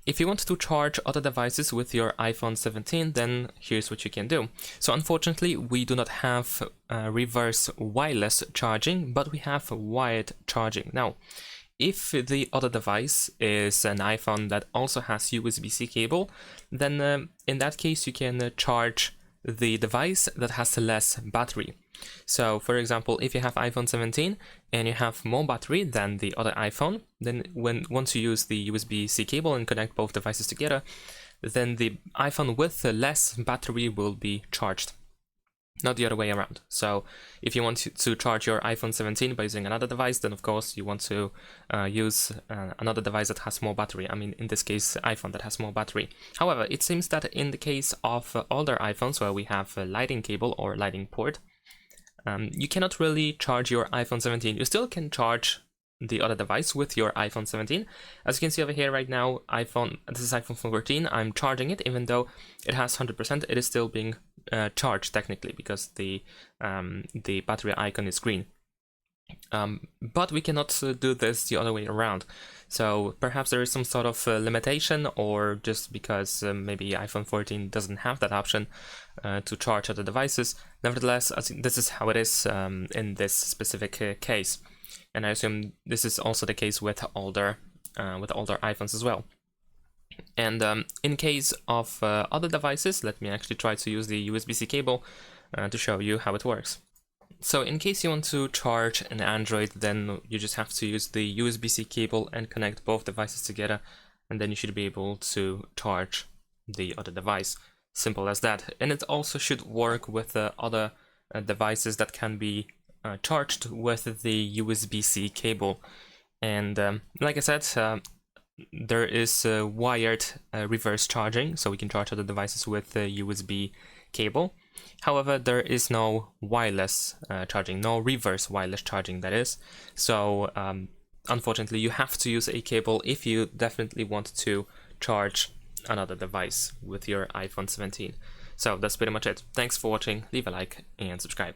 if you want to charge other devices with your iPhone 17, then here's what you can do. So unfortunately, we do not have reverse wireless charging, but we have wired charging. Now, if the other device is an iPhone that also has USB-C cable, then in that case, you can charge the device that has less battery. So for example, if you have iPhone 17 and you have more battery than the other iPhone, then once you use the USB-C cable and connect both devices together, then the iPhone with less battery will be charged, not the other way around. So if you want to charge your iPhone 17 by using another device, then of course you want to use another device that has more battery. I mean, in this case, iPhone that has more battery. However, it seems that in the case of older iPhones where we have a lightning cable or lightning port, you cannot really charge your iPhone 17. You still can charge the other device with your iPhone 17. As you can see over here right now, this is iPhone 14. I'm charging it, even though it has 100%. It is still being charged technically because the battery icon is green. But we cannot do this the other way around. So perhaps there is some sort of limitation, or just because maybe iPhone 14 doesn't have that option to charge other devices. Nevertheless, I think this is how it is in this specific case, and I assume this is also the case with older iPhones as well. And in case of other devices, let me actually try to use the USB-C cable to show you how it works. So in case you want to charge an Android, then you just have to use the USB-C cable and connect both devices together, and then you should be able to charge the other device. Simple as that. And it also should work with other devices that can be charged with the USB-C cable. And like I said, there is wired reverse charging, so we can charge other devices with the USB cable. However, there is no wireless charging, no reverse wireless charging, that is. So unfortunately, you have to use a cable if you definitely want to charge another device with your iPhone 17. So that's pretty much it. Thanks for watching, leave a like and subscribe.